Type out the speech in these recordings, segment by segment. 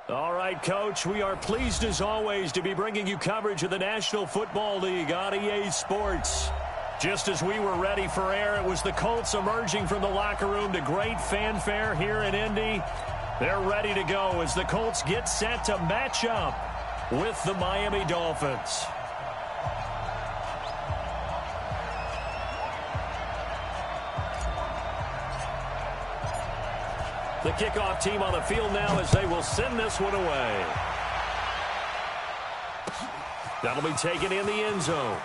All right, Coach, we are pleased as always to be bringing you coverage of the National Football League on EA Sports. Just as we were ready for air, it was the Colts emerging from the locker room to great fanfare here in Indy. They're ready to go as the Colts get set to match up with the Miami Dolphins. The kickoff team on the field now as they will send this one away. That'll be taken in the end zone.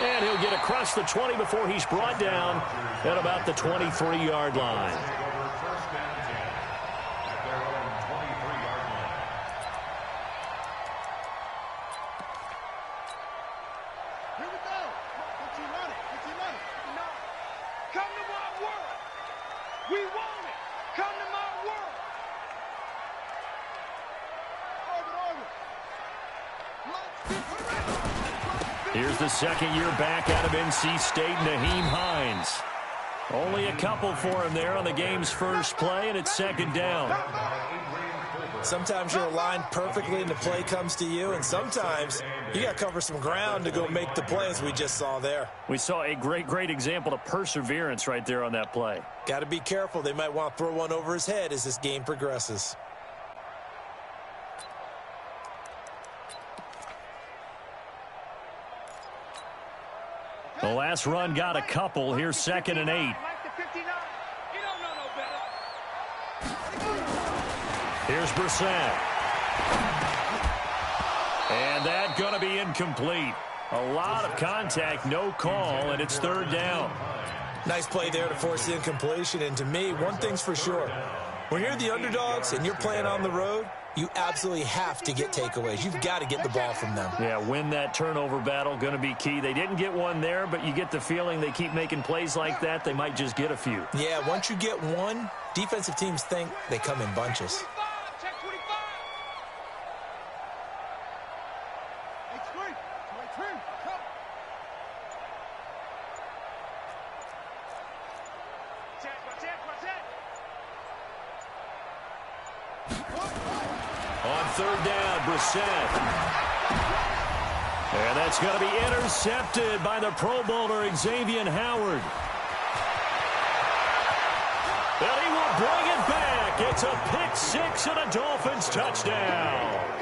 And he'll get across the 20 before he's brought down at about the 23-yard line. Here's the second year back out of NC State, Nyheim Hines. Only a couple for him there on the game's first play, and it's second down. Sometimes you're aligned perfectly and the play comes to you, and sometimes you got to cover some ground to go make the play, as we just saw there. We saw a great example of perseverance right there on that play. Got to be careful. They might want to throw one over his head as this game progresses. The last run got a couple. Here's 2nd and 8. Here's Brissett. And that's going to be incomplete. A lot of contact, no call, and it's 3rd down. Nice play there to force the incompletion. And to me, one thing's for sure. When you're the underdogs and you're playing on the road, you absolutely have to get takeaways. You've got to get the ball from them. Yeah, win that turnover battle, going to be key. They didn't get one there, but you get the feeling they keep making plays like that, they might just get a few. Yeah, once you get one, defensive teams think they come in bunches. On 3rd down, Brissett. And that's going to be intercepted by the Pro Bowler, Xavier Howard. And he will bring it back. It's a pick-6 and a Dolphins touchdown.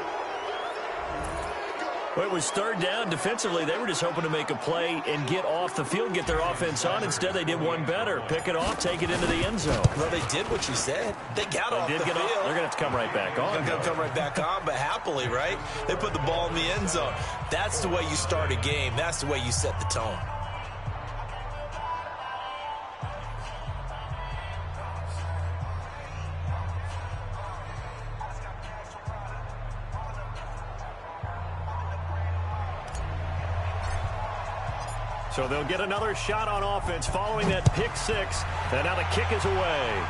Well, it was 3rd down. Defensively, they were just hoping to make a play and get off the field, get their offense on. Instead, they did one better. Pick it off, take it into the end zone. Well, they did what you said. They got off the field. They're going to have to come right back on. They're going to come right back on, but happily, right? They put the ball in the end zone. That's the way you start a game. That's the way you set the tone. So they'll get another shot on offense following that pick-6. And now the kick is away.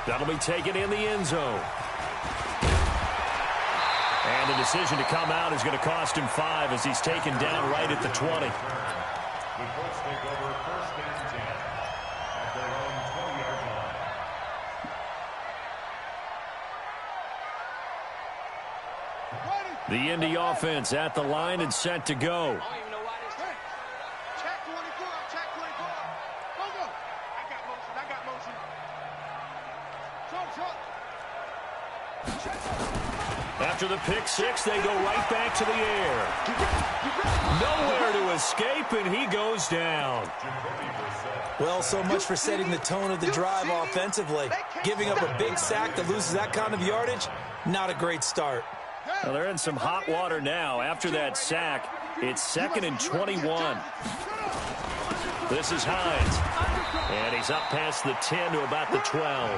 That'll be taken in the end zone. And the decision to come out is going to cost him 5 as he's taken down right at the 20. The Colts take over 1st and 10 at their own 20-yard line. The Indy offense at the line and set to go. After the pick-6, they go right back to the air. Nowhere to escape, and he goes down. Well, so much for setting the tone of the drive offensively. Giving up a big sack that loses that kind of yardage, not a great start. Well, they're in some hot water now. After that sack, it's 2nd and 21. This is Hines. And he's up past the 10 to about the 12.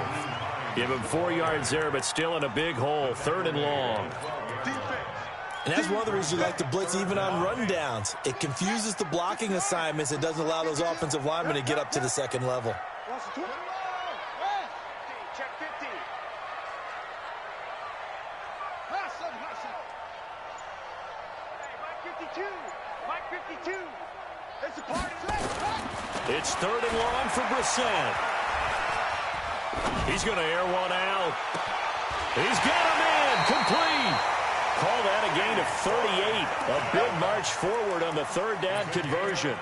Give him 4 yards there, but still in a big hole. 3rd and long. And that's one of the reasons you like to blitz even on rundowns. It confuses the blocking assignments. It doesn't allow those offensive linemen to get up to the second level. It's 3rd and long for Brissett. He's going to air one out. He's got him in. Complete. Call that a gain of 38. A big march forward on the third down conversion.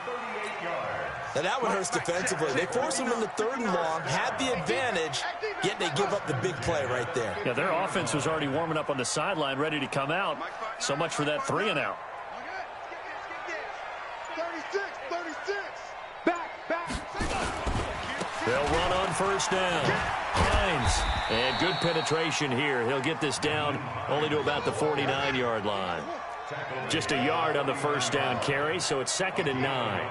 Now that one hurts defensively. They force him into 3rd and long, had the advantage, yet they give up the big play right there. Yeah, their offense was already warming up on the sideline, ready to come out. So much for that 3 and out. 36. Back. They'll run on first down. Hines. And good penetration here. He'll get this down only to about the 49-yard line. Just a yard on the first down carry, so it's 2nd and 9.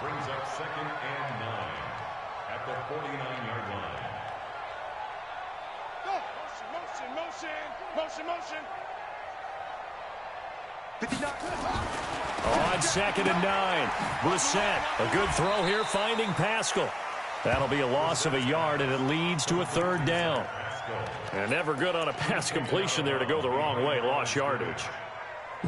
Brings up 2nd and 9 at the 49-yard line. Motion. 59. On 2nd and 9. Brissett. A good throw here, finding Pascal. That'll be a loss of a yard, and it leads to a 3rd down. And never good on a pass completion there to go the wrong way. Lost yardage.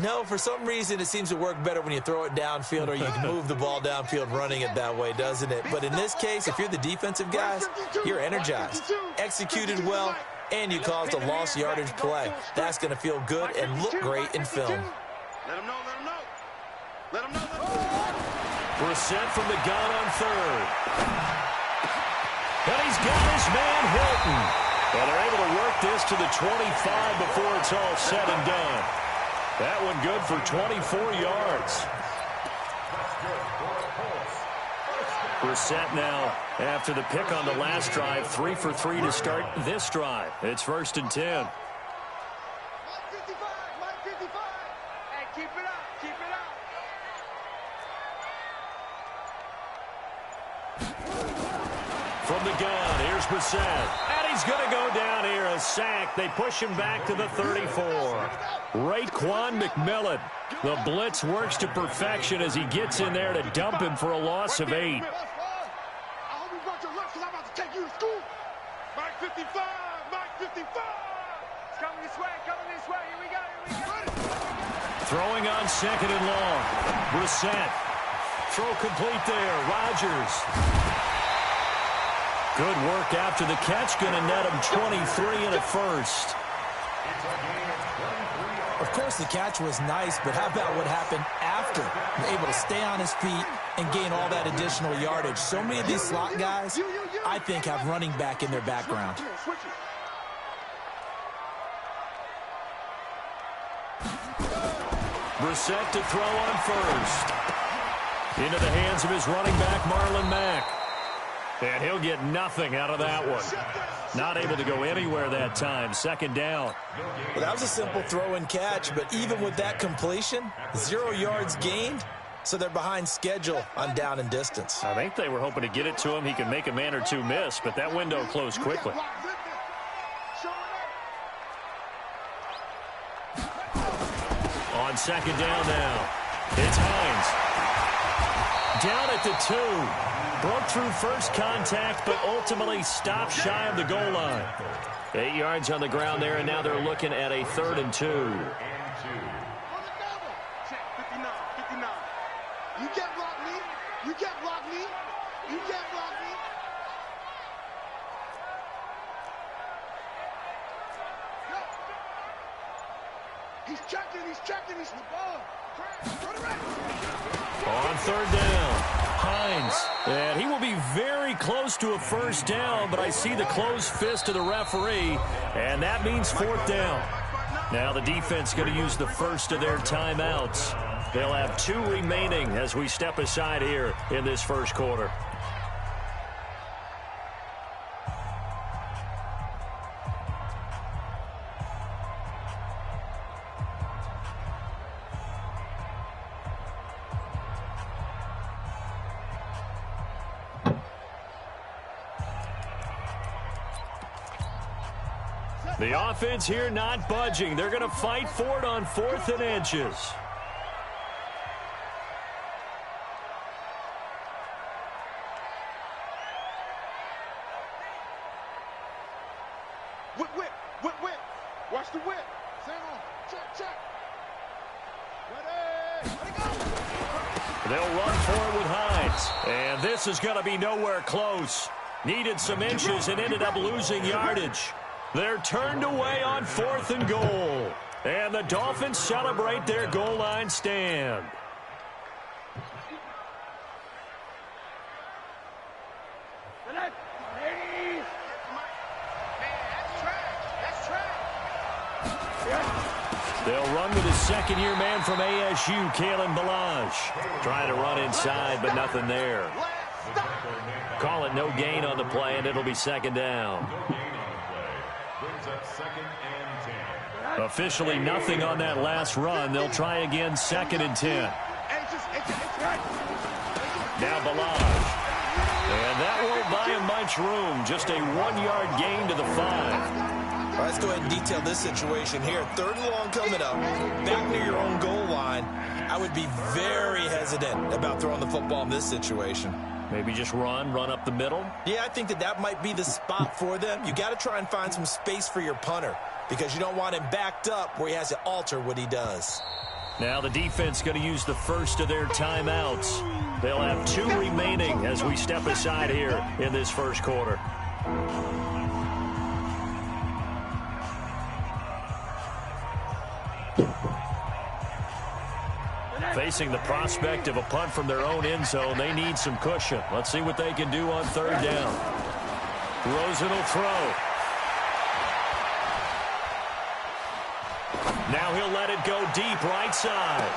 No, for some reason, it seems to work better when you throw it downfield or you can move the ball downfield running it that way, doesn't it? But in this case, if you're the defensive guys, you're energized, executed well, and you caused a lost yardage play. That's going to feel good and look great in film. Let him know. Brissett from the gun on 3rd. And he's got his man Hilton. And they're able to work this to the 25 before it's all said and done. That one good for 24 yards. Brissett now, after the pick on the last drive, 3 for 3 to start this drive. It's 1st and 10. Mike 55. Hey, keep it up. From the gun, here's Brissett. And he's going to go down here, a sack. They push him back to the 34. Raekwon McMillan. The blitz works to perfection as he gets in there to dump him for a loss of 8. I hope you brought your lunch because I'm about to take you to school. Mike 55. It's coming this way. Here we go. Throwing on 2nd and long. Brissett. Throw complete there. Rodgers. Good work after the catch. Going to net him 23 and a first. Of course, the catch was nice, but how about what happened after? Able to stay on his feet and gain all that additional yardage. So many of these slot guys, I think, have running back in their background. Brissett to throw on first. Into the hands of his running back, Marlon Mack. And he'll get nothing out of that one. Not able to go anywhere that time. 2nd down. Well, that was a simple throw and catch, but even with that completion, 0 yards gained, so they're behind schedule on down and distance. I think they were hoping to get it to him. He could make a man or two miss, but that window closed quickly. On 2nd down now. It's Hines. Down at the 2. Broke through first contact, but ultimately stopped shy of the goal line. 8 yards on the ground there, and now they're looking at a 3rd and 2. Check 59. You can't block me. He's checking. He's the ball. On 3rd down, Hines. And he will be very close to a first down, but I see the closed fist of the referee, and that means 4th down. Now the defense going to use the first of their timeouts. They'll have 2 remaining as we step aside here in this first quarter. The offense here not budging. They're going to fight for it on 4th and inches. Whip. Watch the whip. Check. Ready, go. They'll run for it with Hines. And this is going to be nowhere close. Needed some inches and ended up losing yardage. They're turned away on 4th and goal. And the Dolphins celebrate their goal line stand. They'll run with his second-year man from ASU, Kalen Balazs. Trying to run inside, but nothing there. Call it no gain on the play, and it'll be second down. Officially nothing on that last run. They'll try again, 2nd and 10. Now Balazs. And that won't buy him much room. Just a 1-yard gain to the 5. All right, let's go ahead and detail this situation here. 3rd and long coming up, back near your own goal line. I would be very hesitant about throwing the football in this situation. Maybe just run up the middle? Yeah, I think that might be the spot for them. You got to try and find some space for your punter because you don't want him backed up where he has to alter what he does. Now the defense going to use the first of their timeouts. They'll have 2 remaining as we step aside here in this first quarter. Facing the prospect of a punt from their own end zone, they need some cushion. Let's see what they can do on 3rd down. Rosen will throw. Now he'll let it go deep right side.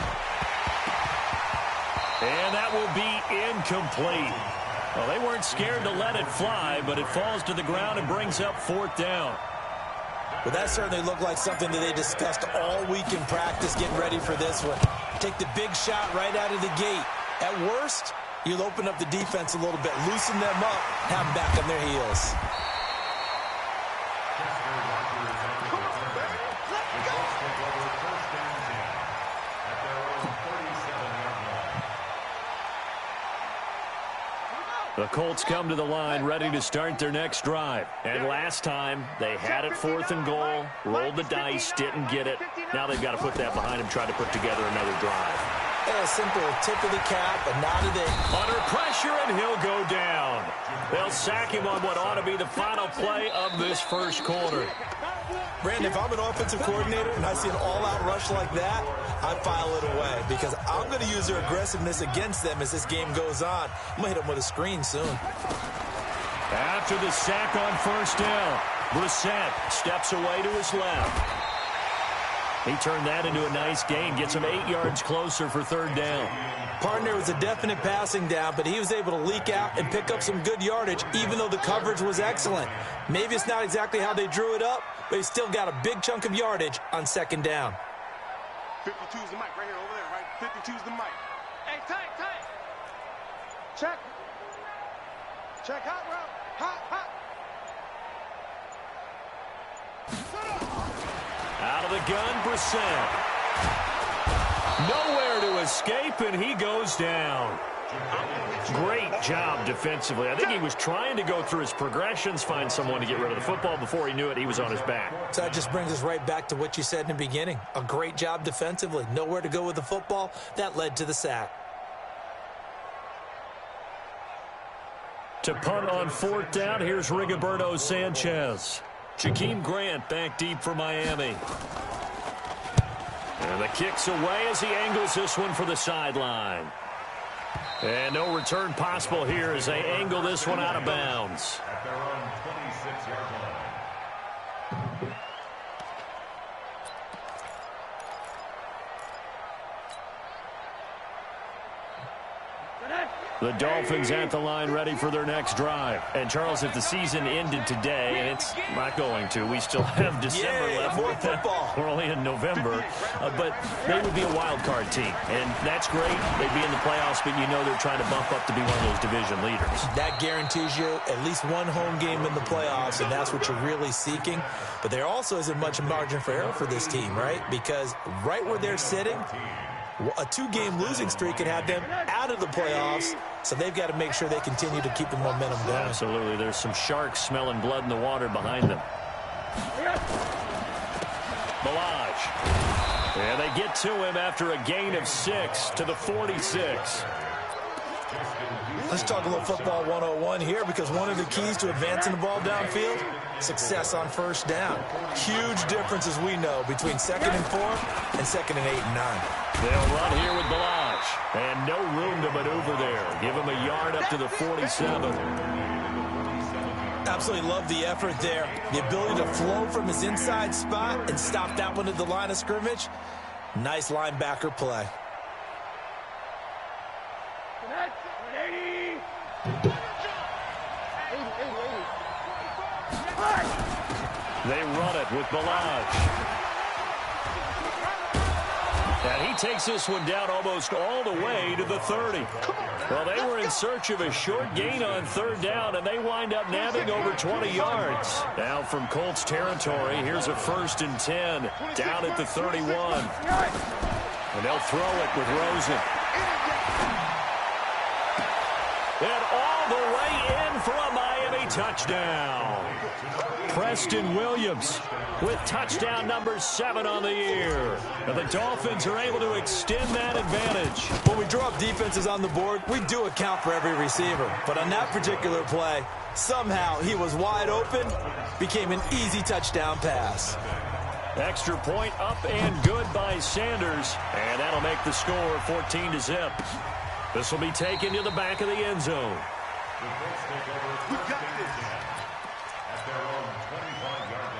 And that will be incomplete. Well, they weren't scared to let it fly, but it falls to the ground and brings up 4th down. Well, that certainly looked like something that they discussed all week in practice getting ready for this one. Take the big shot right out of the gate. At worst, you'll open up the defense a little bit, loosen them up, have them back on their heels. The Colts come to the line ready to start their next drive. And last time, they had it 4th and goal, rolled the dice, didn't get it. Now they've got to put that behind them, try to put together another drive. A simple tip of the cap, a nod of the... Under pressure, and he'll go down. They'll sack him on what ought to be the final play of this first quarter. Brandon, if I'm an offensive coordinator and I see an all-out rush like that, I file it away because I'm going to use their aggressiveness against them as this game goes on. I'm going to hit them with a screen soon. After the sack on 1st down, Brissett steps away to his left. He turned that into a nice gain, gets him 8 yards closer for 3rd down. Partner was a definite passing down, but he was able to leak out and pick up some good yardage, even though the coverage was excellent. Maybe it's not exactly how they drew it up, but he still got a big chunk of yardage on 2nd down. 52's the mic right here, over there, right? 52's the mic. Hey, tight. Check. Check, hot, bro. Hot. Out of the gun, Brissett. Nowhere to escape, and he goes down. Great job defensively. I think he was trying to go through his progressions, find someone to get rid of the football. Before he knew it, he was on his back. So that just brings us right back to what you said in the beginning. A great job defensively. Nowhere to go with the football. That led to the sack. To punt on 4th down, here's Rigoberto Sanchez. Jakeem Grant back deep for Miami. And the kick's away as he angles this one for the sideline. And no return possible here as they angle this one out of bounds. At their own 26-yard line. The Dolphins at the line ready for their next drive. And, Charles, if the season ended today, and it's not going to, we still have December left. More football. We're only in November. But they would be a wild card team. And that's great. They'd be in the playoffs, but you know they're trying to bump up to be one of those division leaders. That guarantees you at least one home game in the playoffs, and that's what you're really seeking. But there also isn't much margin for error for this team, right? Because right where they're sitting, a 2-game losing streak could have them out of the playoffs, so they've got to make sure they continue to keep the momentum going. Absolutely. There's some sharks smelling blood in the water behind them. Balazs. And they get to him after a gain of 6 to the 46. Let's talk a little football 101 here, because one of the keys to advancing the ball downfield, success on first down. Huge difference, as we know, between 2nd and 4 and 2nd and 8 and 9. They'll run here with Balaj. And no room to maneuver there. Give him a yard up to the 47. Absolutely love the effort there. The ability to flow from his inside spot and stop that one at the line of scrimmage. Nice linebacker play. They run it with Balaj. And he takes this one down almost all the way to the 30. Well, they were in search of a short gain on 3rd down, and they wind up nabbing over 20 yards. Now from Colts territory, here's a 1st and 10 down at the 31. And they'll throw it with Rosen. And all the way in for a Miami touchdown. Preston Williams with touchdown number 7 on the year. And the Dolphins are able to extend that advantage. When we draw up defenses on the board, we do account for every receiver. But on that particular play, somehow he was wide open, became an easy touchdown pass. Extra point up and good by Sanders. And that'll make the score 14-0. This will be taken to the back of the end zone. We got this. At their own 25-yard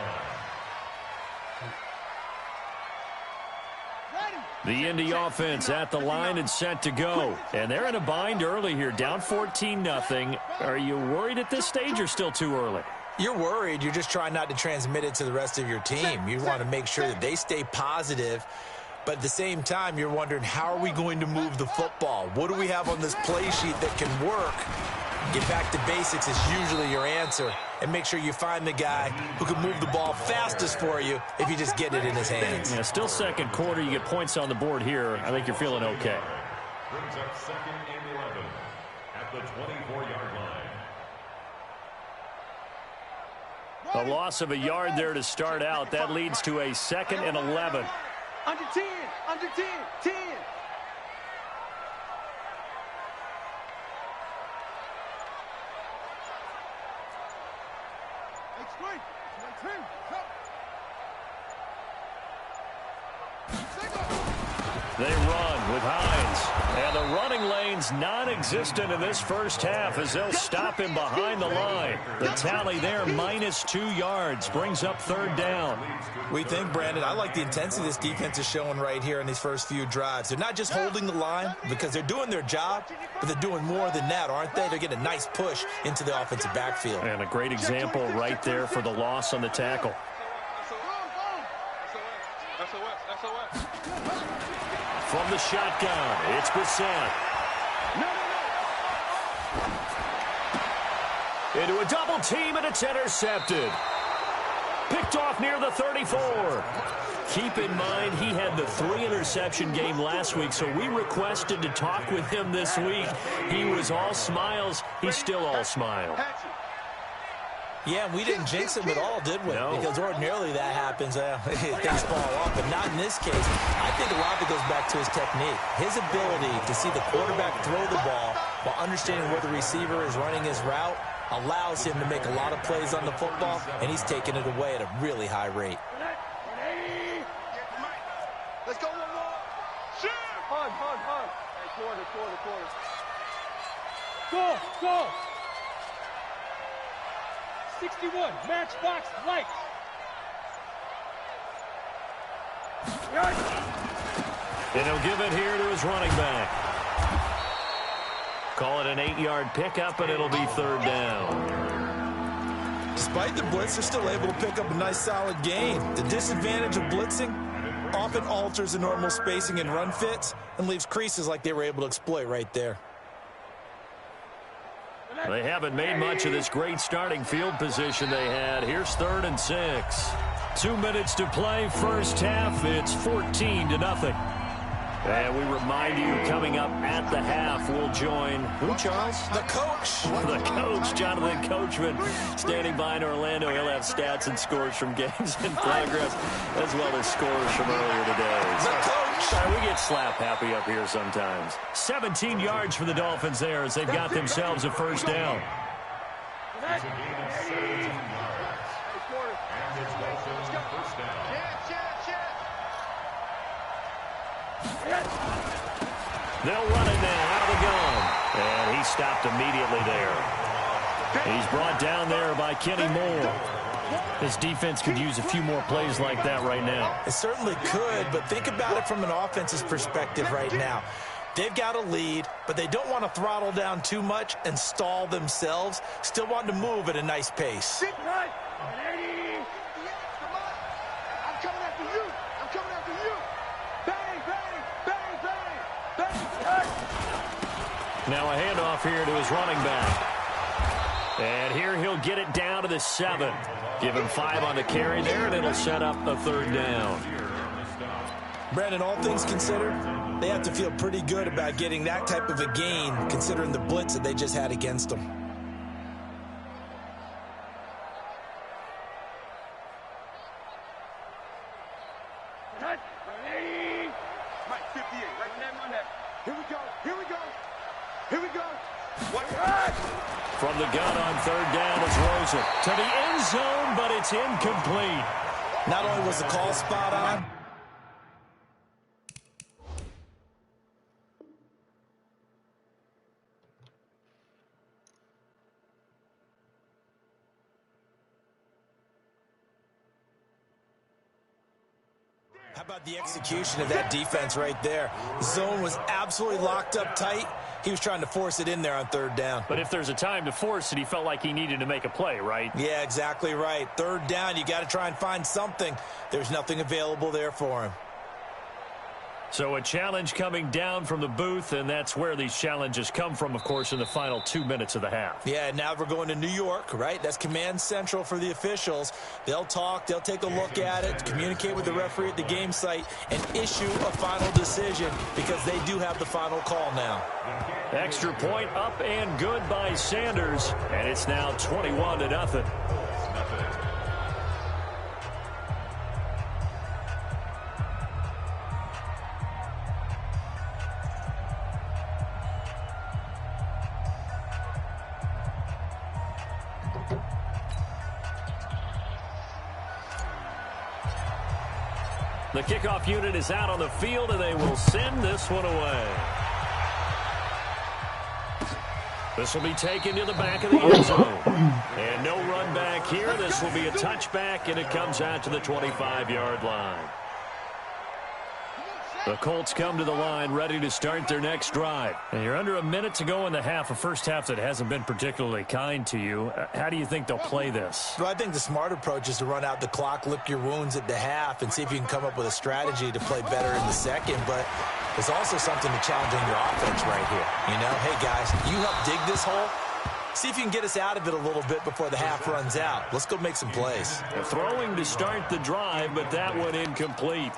line. The Indy offense at the line and set to go. And they're in a bind early here, down 14-0. Are you worried at this stage or still too early? You're worried. You're just trying not to transmit it to the rest of your team. You want to make sure that they stay positive. But at the same time, you're wondering, how are we going to move the football? What do we have on this play sheet that can work? Get back to basics is usually your answer. And make sure you find the guy who can move the ball fastest for you if you just get it in his hands. Yeah, still 2nd quarter. You get points on the board here. I think you're feeling okay. Brings up 2nd and 11 at the 24-yard line. A loss of a yard there to start out. That leads to a 2nd and 11. Under 10, under 10, 10. They run with Hines. And the running lane's non-existent in this first half as they'll stop him behind the line. The tally there, -2 yards, brings up 3rd down. We think, Brandon, I like the intensity this defense is showing right here in these first few drives. They're not just holding the line because they're doing their job, but they're doing more than that, aren't they? They're getting a nice push into the offensive backfield. And a great example right there for the loss on the tackle. From the shotgun, it's Brissett. Into a double team, and it's intercepted. Picked off near the 34. Keep in mind, he had the 3-interception game last week, so we requested to talk with him this week. He was all smiles. He's still all smile. Yeah, we didn't jinx him at all, did we? No. Because ordinarily that happens. Things fall off, but not in this case. I think a lot of it goes back to his technique. His ability to see the quarterback throw the ball while understanding where the receiver is running his route allows him to make a lot of plays on the football, and he's taking it away at a really high rate. Let's go one more. Shit. Hard. Hey, quarter. Go. 61, matchbox lights. And he'll give it here to his running back. Call it an 8-yard pickup, and it'll be 3rd down. Despite the blitz, they're still able to pick up a nice solid gain. The disadvantage of blitzing often alters the normal spacing and run fits and leaves creases like they were able to exploit right there. They haven't made much of this great starting field position they had. Here's 3rd and 6. 2 minutes to play, first half. It's 14-0. And we remind you, coming up at the half, we'll join who, Charles? The coach. The coach, Jonathan Coachman, standing by in Orlando. He'll have stats and scores from games in progress, as well as scores from earlier today. The coach. We get slap happy up here sometimes. 17 yards for the Dolphins there as they've got themselves a first down. It's a gain of 17 yards. And it's also first down. They'll run it now out of the gun. And he stopped immediately there. He's brought down there by Kenny Moore. This defense could use a few more plays like that right now. It certainly could, but think about it from an offense's perspective right now. They've got a lead, but they don't want to throttle down too much and stall themselves. Still want to move at a nice pace. I'm coming after you. I'm coming after you. Bang, bang, bang, bang, bang. Now a handoff here to his running back. And here he'll get it down to the 7. Give him 5 on the carry there, and it'll set up a third down. Brandon, all things considered, they have to feel pretty good about getting that type of a gain, considering the blitz that they just had against them. Mike, 58, right there. Here we go, here we go, here we go. What? From the gun on third down is Rosen to the end zone, but it's incomplete. Not only was the call spot on, how about the execution of that defense right there? Zone was absolutely locked up tight. He was trying to force it in there on third down. But if there's a time to force it, he felt like he needed to make a play, right? Yeah, exactly right. Third down, you got to try and find something. There's nothing available there for him. So a challenge coming down from the booth, and that's where these challenges come from, of course, in the final 2 minutes of the half. Yeah, now we're going to New York, right? That's command central for the officials. They'll talk, they'll take a look at it, communicate with the referee at the game site, and issue a final decision because they do have the final call now. Extra point up and good by Sanders, and it's now 21-0. The kickoff unit is out on the field, and they will send this one away. This will be taken to the back of the end zone. And no run back here. This will be a touchback, and it comes out to the 25-yard line. The Colts come to the line ready to start their next drive. And you're under a minute to go in the half, a first half that hasn't been particularly kind to you. How do you think they'll play this? Well, I think the smart approach is to run out the clock, lick your wounds at the half, and see if you can come up with a strategy to play better in the second. But there's also something to challenging your offense right here. You know, hey, guys, you help dig this hole. See if you can get us out of it a little bit before the half runs out. Let's go make some plays. Throwing to start the drive, but that one incomplete.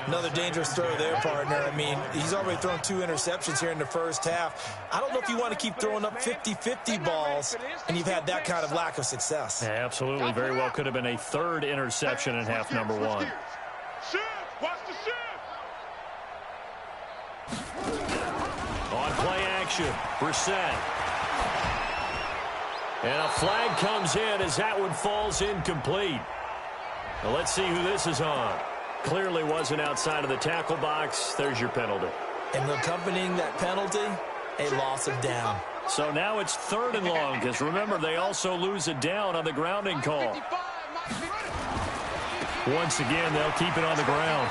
Another dangerous throw there, partner. I mean, he's already thrown 2 interceptions here in the first half. I don't know if you want to keep throwing up 50-50 balls, and you've had that kind of lack of success. Yeah, absolutely. Very well could have been a 3rd interception in half number 1. Shift! Watch the shift! On play action, Brissett. And a flag comes in as that one falls incomplete. Now let's see who this is on. Clearly wasn't outside of the tackle box. There's your penalty. And accompanying that penalty, a loss of down. So now it's 3rd and long, because remember, they also lose a down on the grounding call. Once again, they'll keep it on the ground.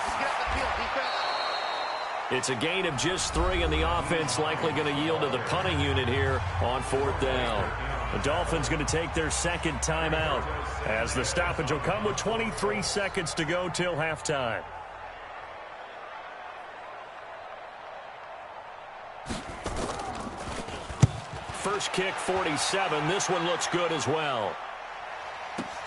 It's a gain of just 3, and the offense likely going to yield to the punting unit here on 4th down. The Dolphins going to take their 2nd timeout as the stoppage will come with 23 seconds to go till halftime. First kick, 47. This one looks good as well.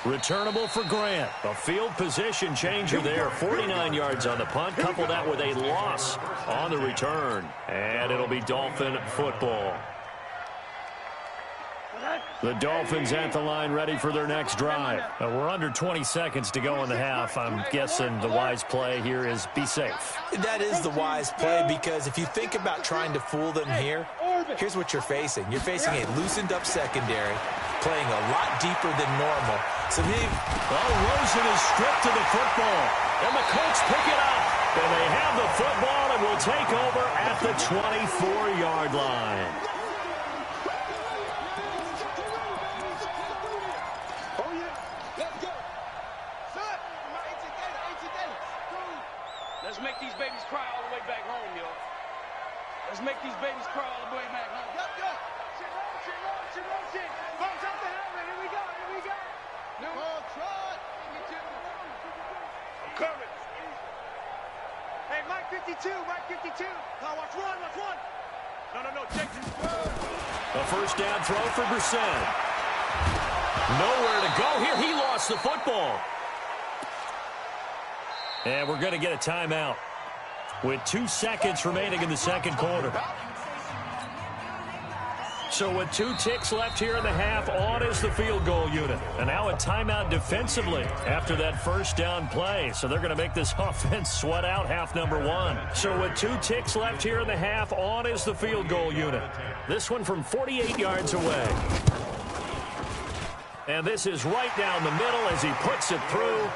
Returnable for Grant. A field position changer there. 49 yards on the punt. Couple that with a loss on the return. And it'll be Dolphin football. The Dolphins at the line ready for their next drive. We're under 20 seconds to go in the half. I'm guessing the wise play here is be safe. That is the wise play, because if you think about trying to fool them here, here's what you're facing. You're facing a loosened up secondary, playing a lot deeper than normal. So Rosen is stripped of the football, and the Colts pick it up. And they have the football and will take over at the 24-yard line. Let's make these babies cry all the way back home, y'all. Let's make these babies cry all the way back home. Yup. Shit. Bounce out the helmet. Here we go. Ball trot. I'm coming. Hey, Mike 52. Now watch one. No. Check this. A first down throw for Brissett. Nowhere to go here. He lost the football. And we're going to get a timeout with 2 seconds remaining in the second quarter. So with 2 ticks left here in the half, on is the field goal unit. And now a timeout defensively after that first down play. So they're going to make this offense sweat out half number 1. So with 2 ticks left here in the half, on is the field goal unit. This one from 48 yards away. And this is right down the middle as he puts it through.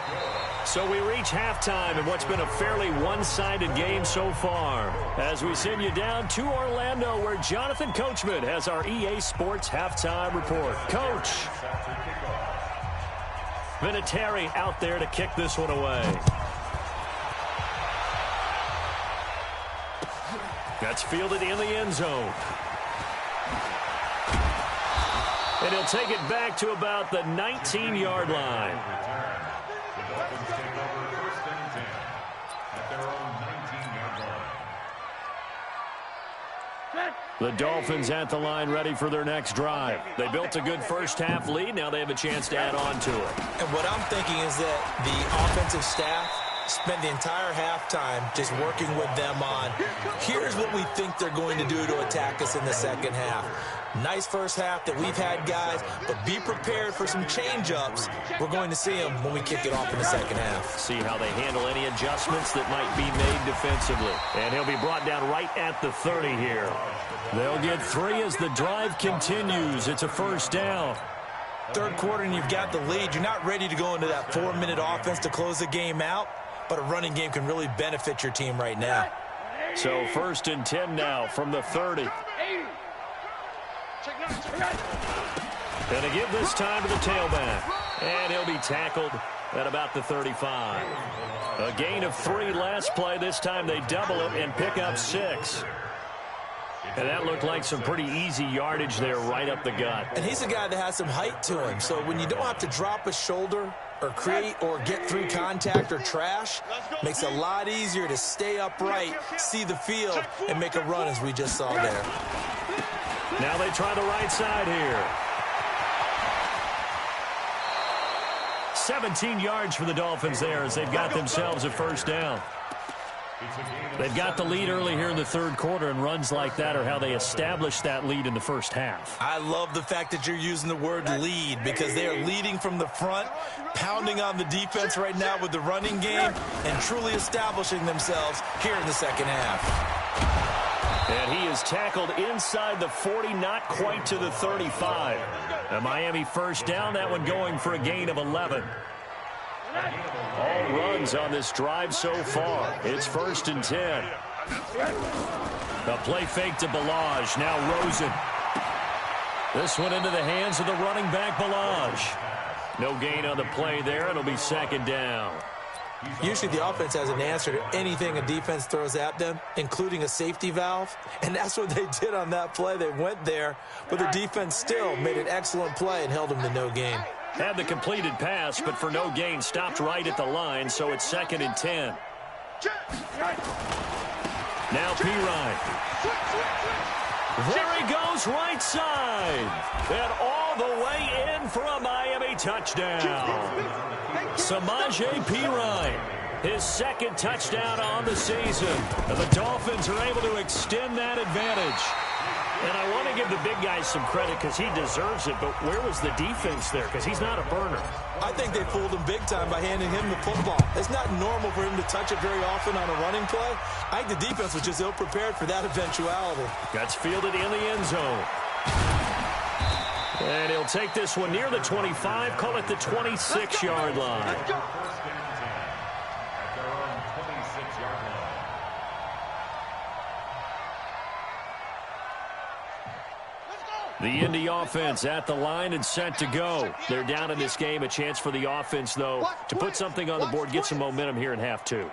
So we reach halftime in what's been a fairly one-sided game so far, as we send you down to Orlando, where Jonathan Coachman has our EA Sports halftime report. Coach. Vinatieri out there to kick this one away. That's fielded in the end zone. And he'll take it back to about the 19-yard line. The Dolphins at the line ready for their next drive. They built a good first-half lead. Now they have a chance to add on to it. And what I'm thinking is that the offensive staff spent the entire halftime just working with them on, here's what we think they're going to do to attack us in the second half. Nice first half that we've had, guys, but be prepared for some change-ups. We're going to see them when we kick it off in the second half. See how they handle any adjustments that might be made defensively. And he'll be brought down right at the 30 here. They'll get 3 as the drive continues. It's a first down. Third quarter and you've got the lead. You're not ready to go into that 4-minute offense to close the game out, but a running game can really benefit your team right now. So 1st and 10 now from the 30. Going to give this time to the tailback. And he'll be tackled at about the 35. A gain of 3 last play. This time they double it and pick up 6. And that looked like some pretty easy yardage there right up the gut. And he's a guy that has some height to him. So when you don't have to drop a shoulder or create or get through contact or trash, makes it a lot easier to stay upright, see the field, and make a run as we just saw there. Now they try the right side here. 17 yards for the Dolphins there as they've got themselves a first down. They've got the lead early here in the third quarter, and runs like that are how they establish that lead in the first half. I love the fact that you're using the word lead, because they are leading from the front, pounding on the defense right now with the running game, and truly establishing themselves here in the second half. And he is tackled inside the 40, not quite to the 35. A Miami first down, that one going for a gain of 11. All runs on this drive so far. It's 1st and 10. A play fake to Ballage. Now Rosen. This one into the hands of the running back, Ballage. No gain on the play there. It'll be 2nd down. Usually the offense has an answer to anything a defense throws at them, including a safety valve. And that's what they did on that play. They went there, but the defense still made an excellent play and held them to no gain. Had the completed pass, but for no gain, stopped right at the line, so it's 2nd and 10. Now Pirine. There he goes, right side. And all the way in for a Miami touchdown. Samaje Pirine, his 2nd touchdown on the season. And the Dolphins are able to extend that advantage. And I want to give the big guy some credit because he deserves it, but where was the defense there? Because he's not a burner. I think they fooled him big time by handing him the football. It's not normal for him to touch it very often on a running play. I think the defense was just ill-prepared for that eventuality. That's fielded in the end zone. And he'll take this one near the 25, call it the 26-yard line. First down 10 at their own 26-yard line. The Indy offense at the line and set to go. They're down in this game. A chance for the offense, though, to put something on the board, get some momentum here in half two.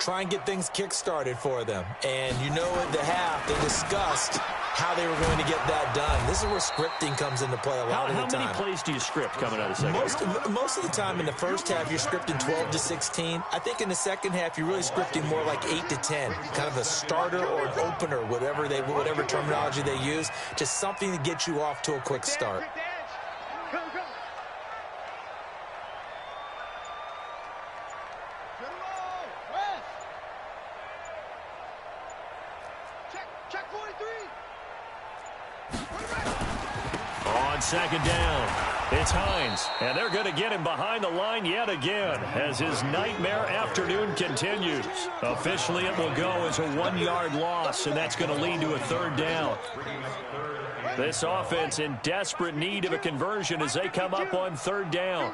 Try and get things kick-started for them. And you know at the half, they discussed how they were going to get that done. This is where scripting comes into play a lot of the time. How many plays do you script coming out of the second? Most of the time in the first half, you're scripting 12 to 16. I think in the second half, you're really scripting more like 8 to 10. Kind of a starter or an opener, whatever terminology they use. Just something to get you off to a quick start. On second down, it's Hines, and they're going to get him behind the line yet again as his nightmare afternoon continues. Officially, it will go as a 1-yard loss, and that's going to lead to a third down. This offense in desperate need of a conversion as they come up on third down.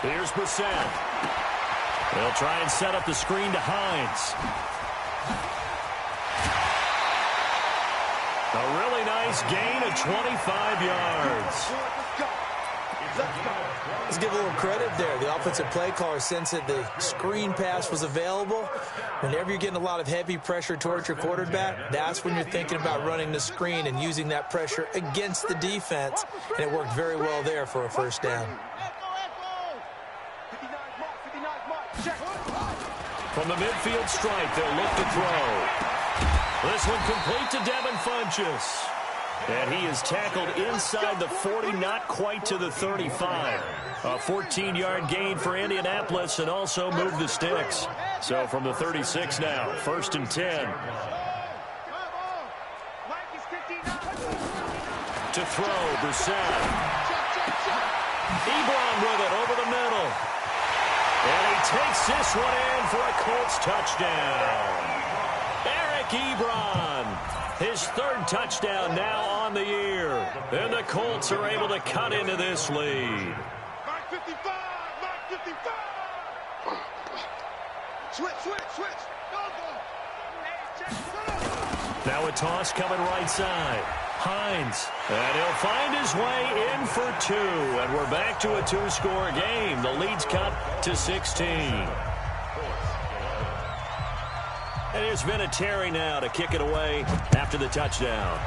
Here's Brissett. They'll try and set up the screen to Hines. A really nice gain of 25 yards. Let's give a little credit there. The offensive play caller sensed that the screen pass was available. Whenever you're getting a lot of heavy pressure towards your quarterback, that's when you're thinking about running the screen and using that pressure against the defense. And it worked very well there for a first down. From the midfield stripe, they'll look to throw. This one complete to Devin Funchess. And he is tackled inside the 40, not quite to the 35. A 14-yard gain for Indianapolis and also moved the sticks. So from the 36 now, 1st and 10. To throw, Brissett. Ebron with it over the middle. And he takes this one in for a Colts touchdown. Eric Ebron, his 3rd touchdown now on the year. And the Colts are able to cut into this lead. Mark 55, Mark 55. Switch. Go. Now a toss coming right side. Hines, and he'll find his way in for 2, and we're back to a 2-score game. The lead's cut to 16. And it's been a Terry now to kick it away after the touchdown.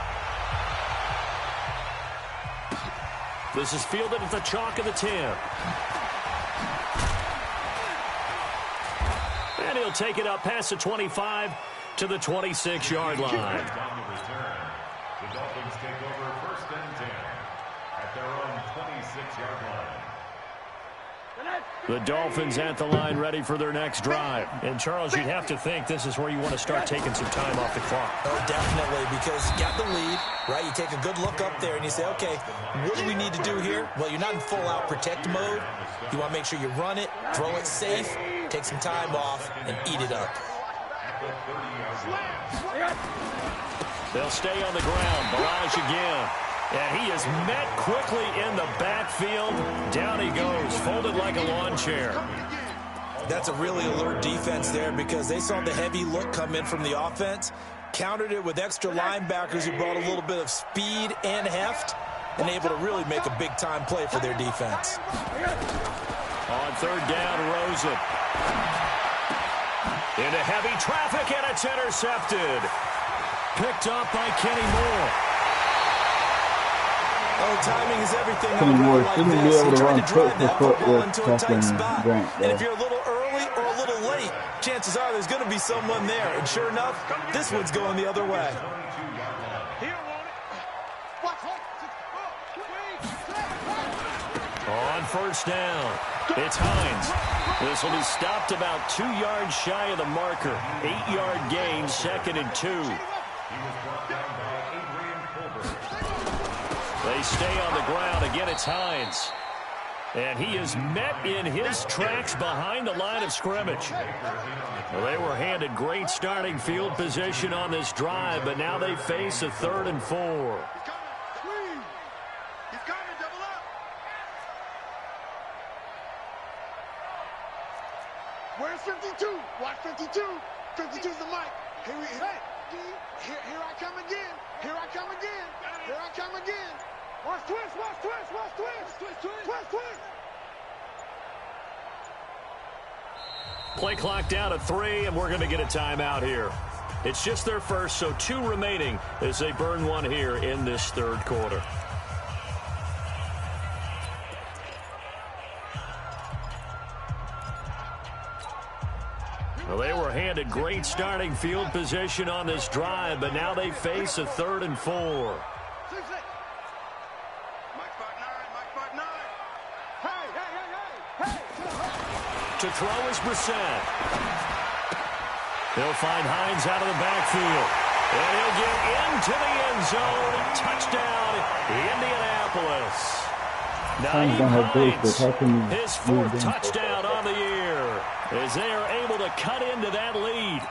This is fielded at the chalk of the 10. And he'll take it up past the 25 to the 26-yard line. The Dolphins take over 1st and 10 at their own 26-yard line. The Dolphins at the line ready for their next drive. And, Charles, you'd have to think this is where you want to start taking some time off the clock. Oh, definitely, because you got the lead, right? You take a good look up there and you say, okay, what do we need to do here? Well, you're not in full-out protect mode. You want to make sure you run it, throw it safe, take some time off, and eat it up. At the 30-yard line. They'll stay on the ground. Barrage again. And he is met quickly in the backfield. Down he goes, folded like a lawn chair. That's a really alert defense there because they saw the heavy look come in from the offense, countered it with extra linebackers who brought a little bit of speed and heft, and able to really make a big-time play for their defense. On 3rd down, Rosen. Into heavy traffic, and it's intercepted. Picked up by Kenny Moore. Oh, timing is everything. Kenny Moore shouldn't be able to run foot for foot with fucking Grant. And if you're a little early or a little late, chances are there's going to be someone there. And sure enough, this one's going the other way. first down. It's Hines. This will be stopped about 2 yards shy of the marker. 8-yard gain, 2nd and 2. They stay on the ground. Again, it's Hines. And he is met in his tracks behind the line of scrimmage. Well, they were handed great starting field position on this drive, but now they face a 3rd and 4. He's coming, double up. Where's 52? Watch 52. 52's the mic. Here I come again. Here I come again. Here I come again. Watch twist, watch twist, watch twist. Twist, twist. Play clock down to 3, and we're going to get a timeout here. It's just their first, so 2 remaining as they burn one here in this 3rd quarter. Well, they were handed great starting field position on this drive, but now they face a 3rd and 4. To throw is Brissett. He'll find Hines out of the backfield. And he'll get into the end zone. Touchdown, Indianapolis. Hines don't have base, but how can you his 4th touchdown on the year as they are able to cut into that lead.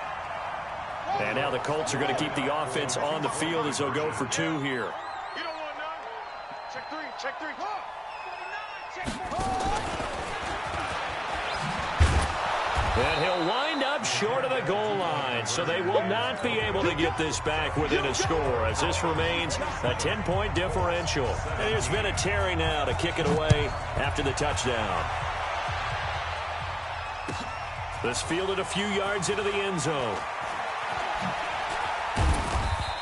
And now the Colts are going to keep the offense on the field as they'll go for 2 here. You don't want none. Check 3, check 3. And he'll wind up short of the goal line, so they will not be able to get this back within a score as this remains a 10-point differential. And there's been a Terry now to kick it away after the touchdown. This fielded a few yards into the end zone.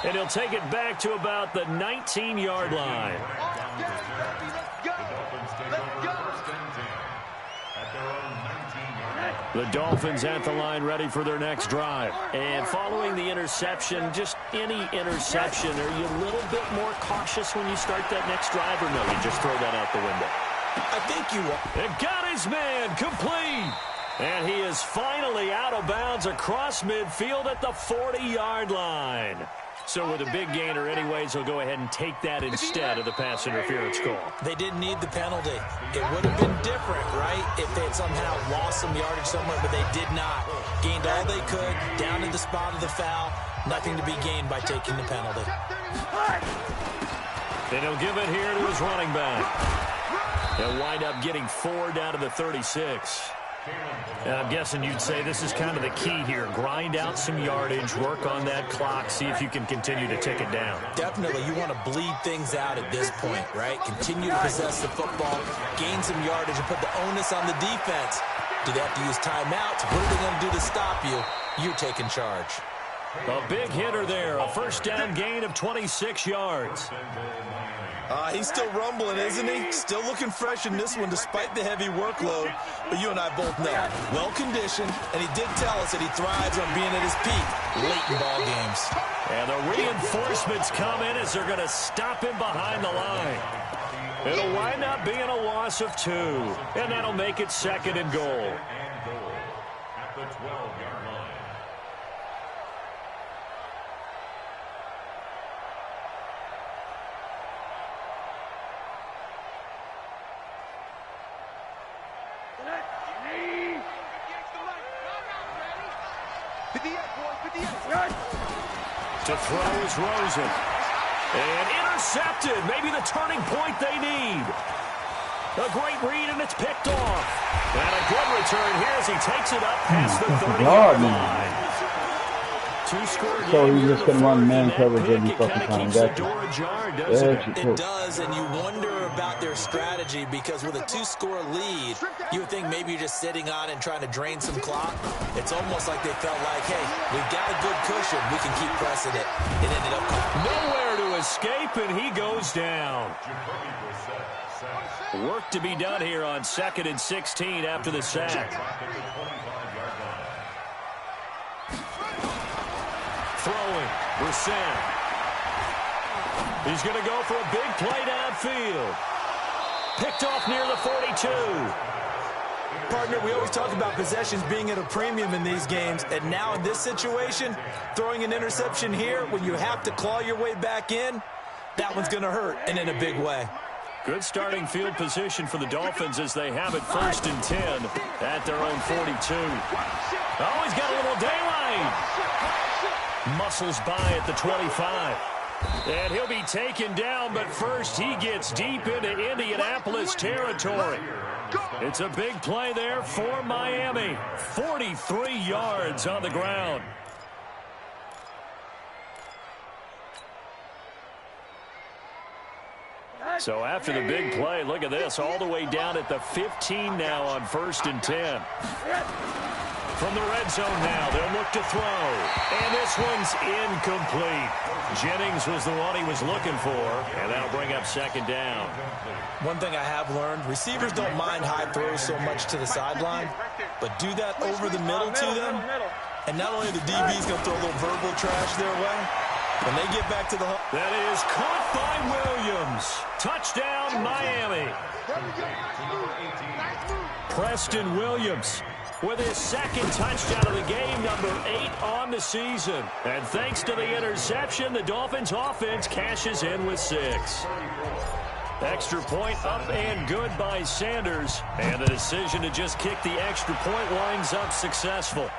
And he'll take it back to about the 19-yard line. The Dolphins at the line ready for their next drive. And following the interception, just any interception, are you a little bit more cautious when you start that next drive, or no, you just throw that out the window? I think you will. It got his man complete. And he is finally out of bounds across midfield at the 40-yard line. So with a big gainer anyways, he'll go ahead and take that instead of the pass interference call. They didn't need the penalty. It would have been different, right, if they had somehow lost some yardage somewhere, but they did not. Gained all they could, down to the spot of the foul. Nothing to be gained by taking the penalty. Then he'll give it here to his running back. He'll wind up getting 4 down to the 36. And I'm guessing you'd say this is kind of the key here. Grind out some yardage, work on that clock, see if you can continue to tick it down. Definitely. You want to bleed things out at this point, right? Continue to possess the football, gain some yardage, and put the onus on the defense. Do they have to use timeouts? What are they going to do to stop you? You're taking charge. A big hitter there. A first down gain of 26 yards. He's still rumbling, isn't he? Still looking fresh in this one despite the heavy workload. But you and I both know, well-conditioned, and he did tell us that he thrives on being at his peak late in ball games. And the reinforcements come in as they're going to stop him behind the line. It'll wind up being a loss of 2, and that'll make it 2nd and goal. At the 12-yard line. To throw is Rosen. And intercepted. Maybe the turning point they need. A great read, and it's picked off. And a good return here as he takes it up past the 30-yard line. 2-score game. So he's just going to run man coverage every fucking time. Keeps the door ajar, doesn't it? It does, and you wonder about their strategy because with a 2-score lead, you would think maybe you're just sitting on it and trying to drain some clock. It's almost like they felt like, hey, we've got a good cushion. We can keep pressing it. It ended up nowhere to escape, and he goes down. Work to be done here on 2nd and 16 after the sack. Throwing, Brissett. He's going to go for a big play downfield. Picked off near the 42. Partner, we always talk about possessions being at a premium in these games, and now in this situation, throwing an interception here when you have to claw your way back in, that one's going to hurt, and in a big way. Good starting field position for the Dolphins as they have it 1st and 10 at their own 42. Oh, he's got a little daylight. Muscles by at the 25. And he'll be taken down, but first he gets deep into Indianapolis territory. It's a big play there for Miami. 43 yards on the ground. So after the big play, look at this, all the way down at the 15 now on 1st and 10. From the red zone now, they'll look to throw. And this one's incomplete. Jennings was the one he was looking for, and that'll bring up 2nd down. One thing I have learned, receivers don't mind high throws so much to the sideline, but do that over the middle to them, and not only the DB's going to throw a little verbal trash their way, when they get back to the... That is caught by Williams. Touchdown, Miami. Preston Williams with his 2nd touchdown of the game, number 8 on the season. And thanks to the interception, the Dolphins offense cashes in with 6. Extra point up and good by Sanders. And the decision to just kick the extra point winds up successful.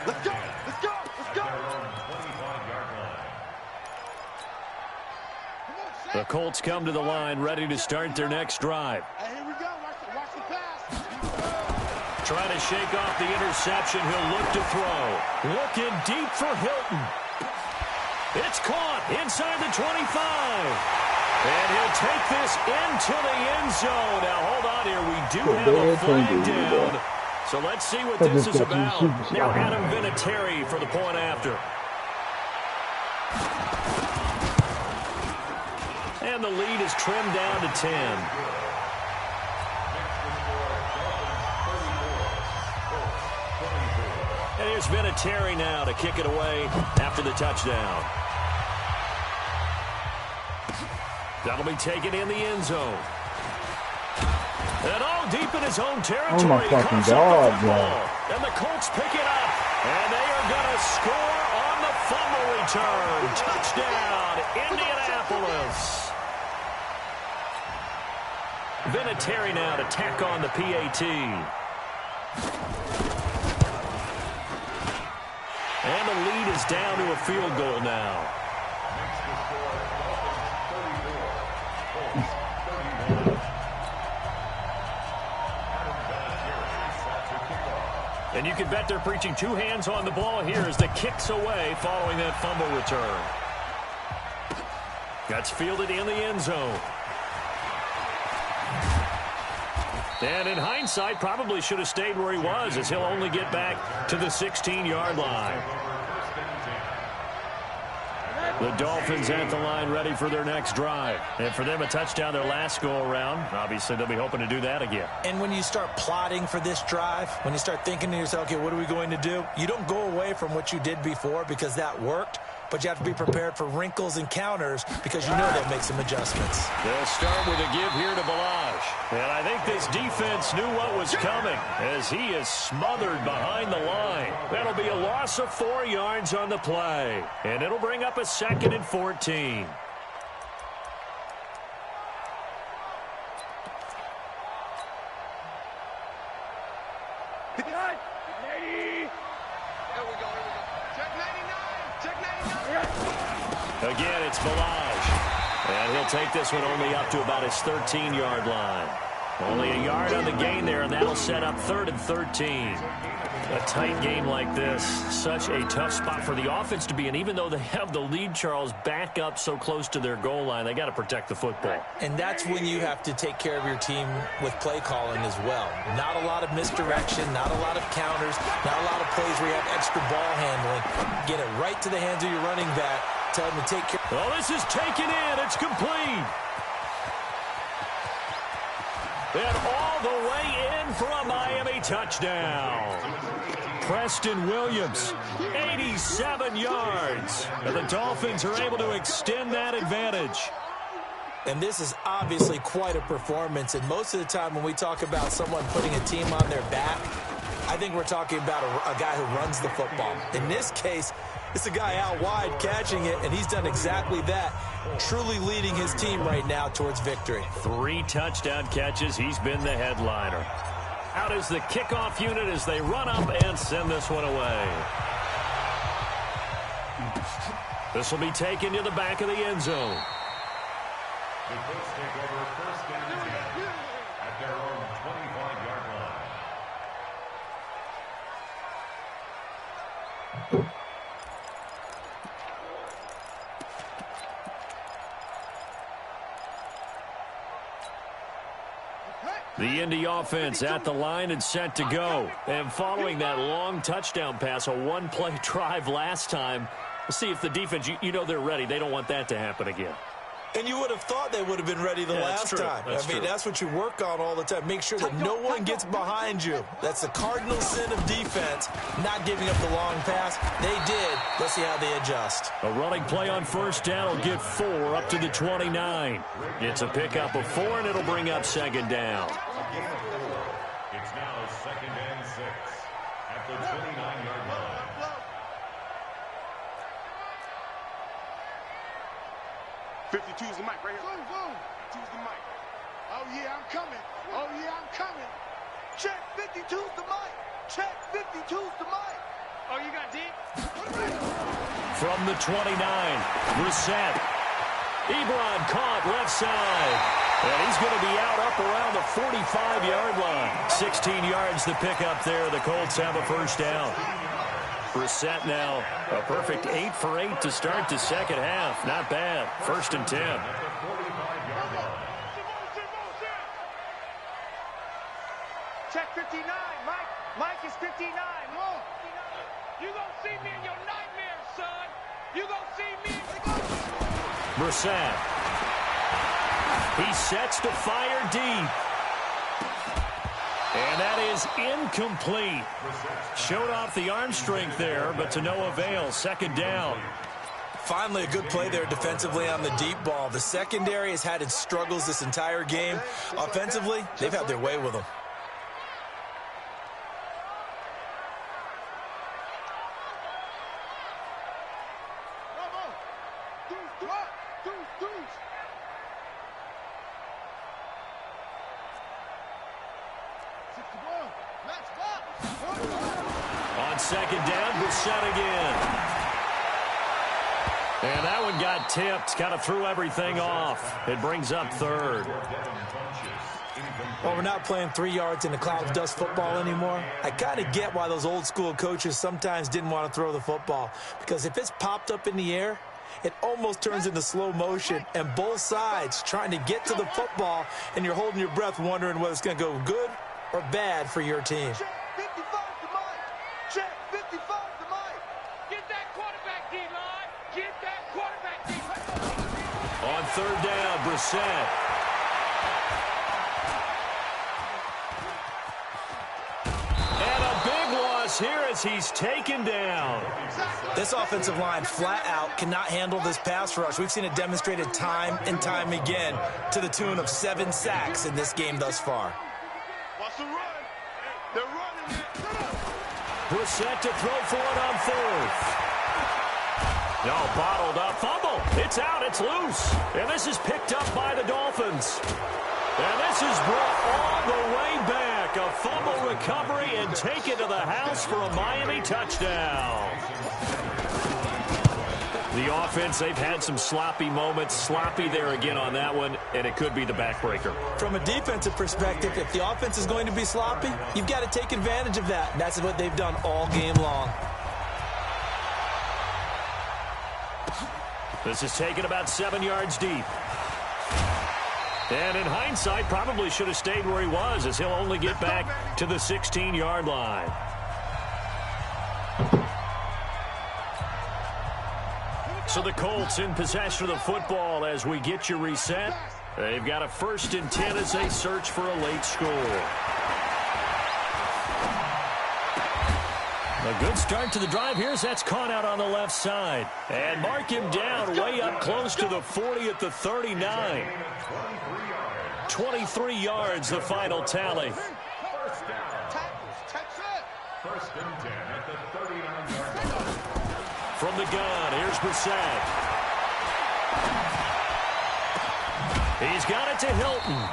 Let's go! Let's go! Let's go! The Colts come to the line, ready to start their next drive. Hey, here we go. Watch the pass. Trying to shake off the interception. He'll look to throw. Looking deep for Hilton. It's caught inside the 25. And he'll take this into the end zone. Now, hold on here. We do have a flag down. So let's see what this is about. Now, Adam Vinatieri for the point after. And the lead is trimmed down to 10. And here's Vinatieri now to kick it away after the touchdown. That'll be taken in the end zone. And all deep in his own territory. Oh my fucking God, bro. And the Colts pick it up. And they are going to score on the fumble return. Touchdown, Indianapolis. Vinatieri now to tack on the PAT. And the lead is down to a field goal now. And you can bet they're preaching 2 hands on the ball here as the kick's away following that fumble return. That's fielded in the end zone. And in hindsight, probably should have stayed where he was, as he'll only get back to the 16-yard line. The Dolphins at the line ready for their next drive. And for them, a touchdown their last go-around. Obviously, they'll be hoping to do that again. And when you start plotting for this drive, when you start thinking to yourself, okay, what are we going to do? You don't go away from what you did before because that worked. But you have to be prepared for wrinkles and counters because you know they'll make some adjustments. They'll start with a give here to Balaj. And I think this defense knew what was coming as he is smothered behind the line. That'll be a loss of 4 yards on the play. And it'll bring up a 2nd and 14. Again, it's Balaj. And he'll take this one only up to about his 13-yard line. Only a yard on the gain there, and that'll set up 3rd and 13. A tight game like this, such a tough spot for the offense to be in. Even though they have the lead, Charles, back up so close to their goal line, they got to protect the football. And that's when you have to take care of your team with play calling as well. Not a lot of misdirection, not a lot of counters, not a lot of plays where you have extra ball handling. Get it right to the hands of your running back. Tell him to take care. Well, this is taken in. It's complete. And all the way in for a Miami touchdown. Preston Williams, 87 yards. And the Dolphins are able to extend that advantage. And this is obviously quite a performance. And most of the time when we talk about someone putting a team on their back, I think we're talking about a guy who runs the football. In this case, it's a guy out wide catching it, and he's done exactly that, truly leading his team right now towards victory. 3 touchdown catches. He's been the headliner. Out is the kickoff unit as they run up and send this one away. This will be taken to the back of the end zone. The Colts take over first and 10 at their own 25-yard line. The Indy offense at the line and set to go. And following that long touchdown pass, a one-play drive last time, let's see if the defense, you know they're ready. They don't want that to happen again. And you would have thought they would have been ready the last time. That's what you work on all the time. Make sure that no one gets behind you. That's the cardinal sin of defense, not giving up the long pass. They did. Let's see how they adjust. A running play on first down will get 4 up to the 29. It's a pickup of 4, and it'll bring up second down. It's now 2nd and 6 at the 29-yard line. Choose the mic right here. Choose the mic. Oh, yeah, I'm coming. Oh, yeah, I'm coming. Check 52's the mic. Check 52's the mic. Oh, you got deep? From the 29, Brissett. Ebron caught left side. And he's going to be out up around the 45-yard line. 16 yards the pickup there. The Colts have a first down. Brissett now a perfect 8 for 8 to start the second half. Not bad. 1st and 10. Check 59. Mike is 59. You gonna see me in your nightmares, son. You gonna see me. Brissett. He sets to fire deep. And that is incomplete. Showed off the arm strength there, but to no avail. 2nd down. Finally, a good play there defensively on the deep ball. The secondary has had its struggles this entire game. Offensively, they've had their way with them. On 2nd down, Brissett again. And that one got tipped. Kind of threw everything off. It brings up 3rd. Well, we're not playing 3 yards in a cloud of dust football anymore. I kind of get why those old school coaches sometimes didn't want to throw the football. Because if it's popped up in the air, it almost turns into slow motion. And both sides trying to get to the football, and you're holding your breath wondering whether it's going to go good or bad for your team. Check 55 the mic. Get that quarterback D-line. Get that quarterback D-line. On 3rd down, Brissett. And a big loss here as he's taken down. This offensive line flat out cannot handle this pass rush. We've seen it demonstrated time and time again to the tune of 7 sacks in this game thus far. Watch the run. They're running it. Brissett to throw for it on 4th. No, bottled up. Fumble. It's out. It's loose. And this is picked up by the Dolphins. And this is brought all the way back. A fumble recovery and take it to the house for a Miami touchdown. The offense, they've had some sloppy moments. Sloppy there again on that one, and it could be the backbreaker. From a defensive perspective, if the offense is going to be sloppy, you've got to take advantage of that. And that's what they've done all game long. This is taken about 7 yards deep. And in hindsight, probably should have stayed where he was, as he'll only get back to the 16-yard line. So the Colts in possession of the football as we get you reset. They've got a 1st and 10 as they search for a late score. A good start to the drive. Here's that's caught out on the left side. And mark him down way up close to the 40 at the 39. 23 yards, the final tally. First down. First and 10 at the 39-yard line. From the gun, here's Brissett. He's got it to Hilton.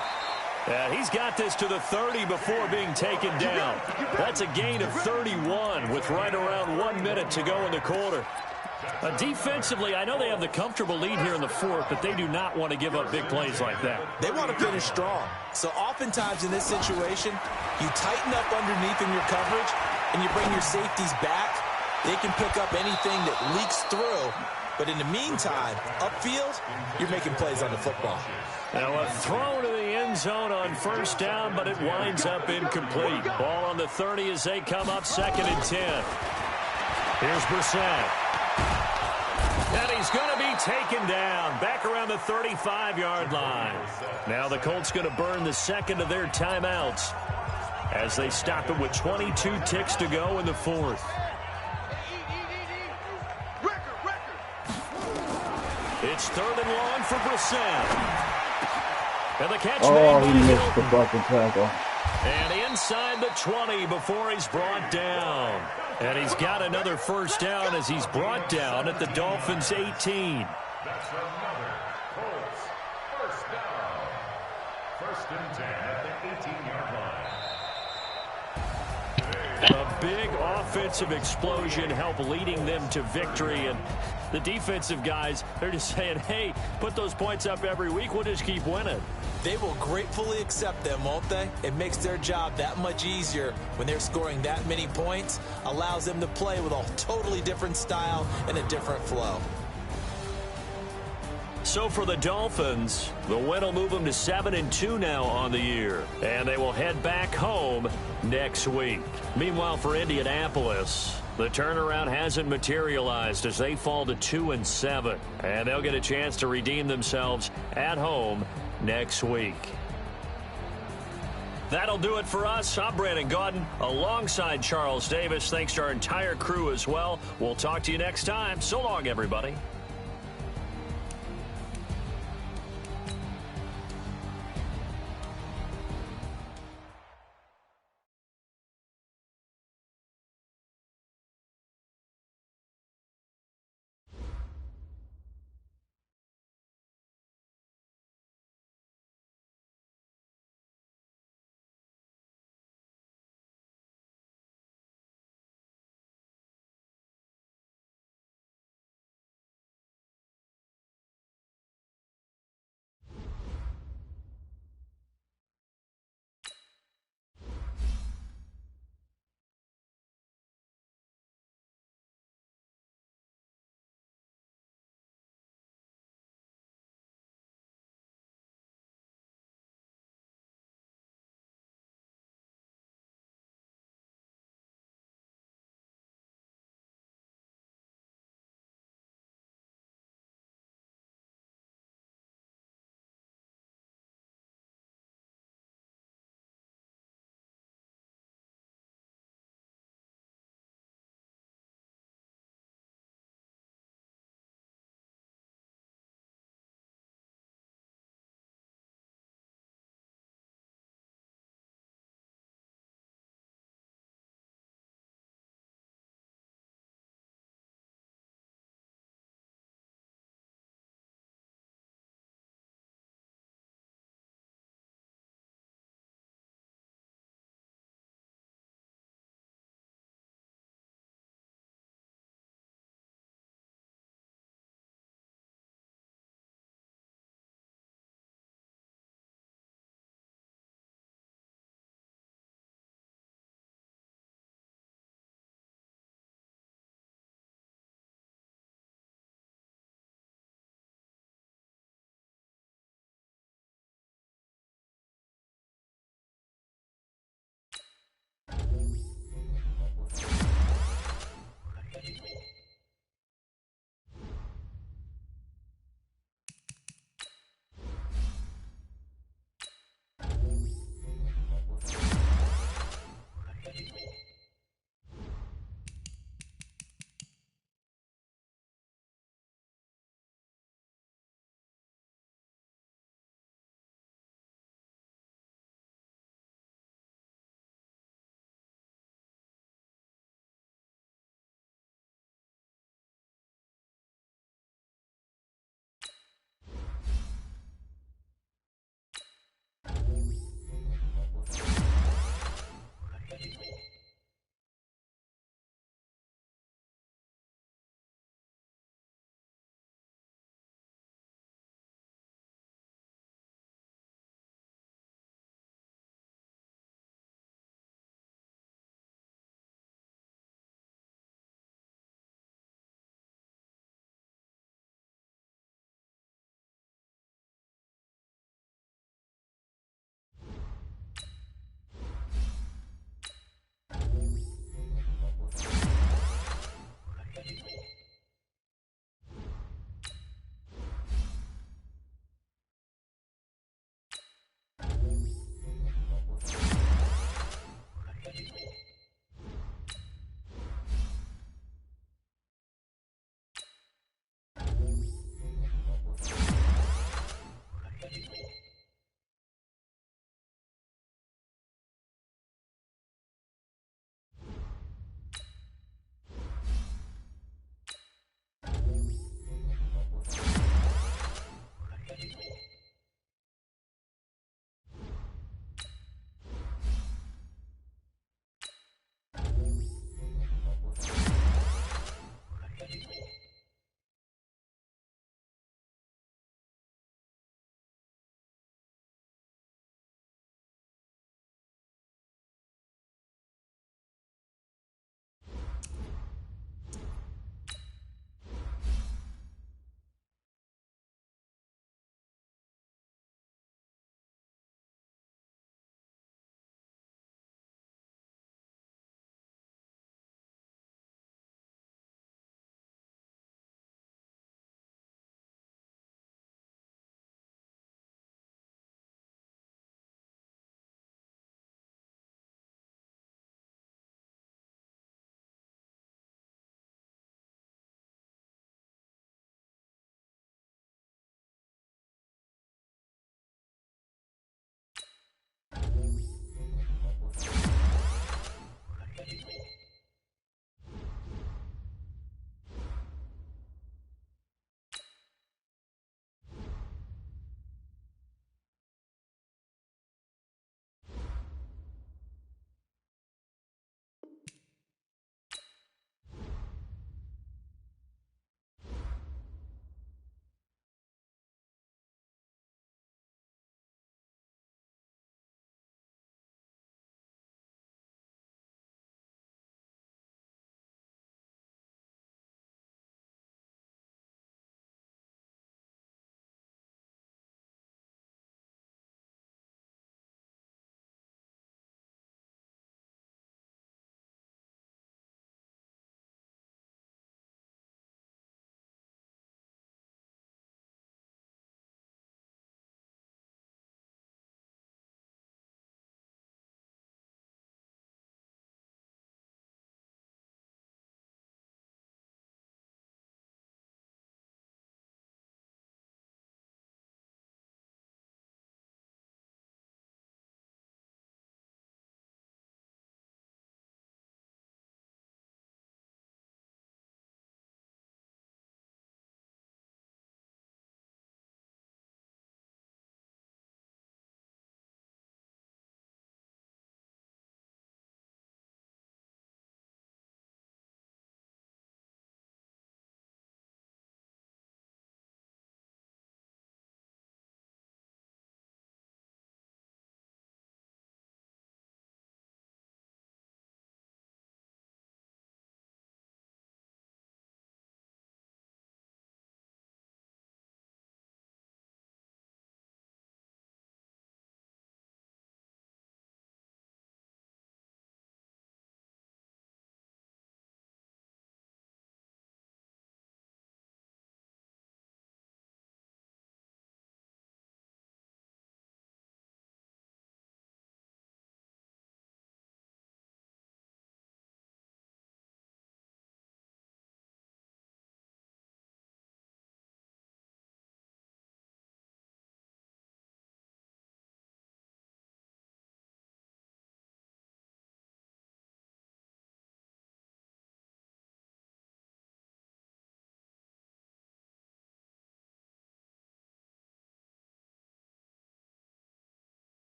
He's got this to the 30 before being taken down. That's a gain of 31 with right around 1 minute to go in the quarter. Defensively, I know they have the comfortable lead here in the fourth, but they do not want to give up big plays like that. They want to finish strong. So oftentimes in this situation, you tighten up underneath in your coverage, and you bring your safeties back. They can pick up anything that leaks through. But in the meantime, upfield, you're making plays on the football. Now a throw to the end zone on first down, but it winds up incomplete. Ball on the 30 as they come up 2nd and 10. Here's Brissett. And he's going to be taken down back around the 35-yard line. Now the Colts going to burn the second of their timeouts as they stop it with 22 ticks to go in the fourth. It's 3rd and long for Brissett. And the catch made he missed the fucking tackle. And inside the 20 before he's brought down. And he's got another first down as he's brought down at the Dolphins' 18. That's another Colts first down. First and 10 at the 18-yard line. A big offensive explosion helped leading them to victory. And the defensive guys, they're just saying, hey, put those points up every week. We'll just keep winning. They will gratefully accept them, won't they? It makes their job that much easier when they're scoring that many points. Allows them to play with a totally different style and a different flow. So for the Dolphins, the win will move them to 7-2 now on the year. And they will head back home next week. Meanwhile, for Indianapolis, the turnaround hasn't materialized as they fall to 2-7. And they'll get a chance to redeem themselves at home next week. That'll do it for us. I'm Brandon Gaudin alongside Charles Davis. Thanks to our entire crew as well. We'll talk to you next time. So long, everybody.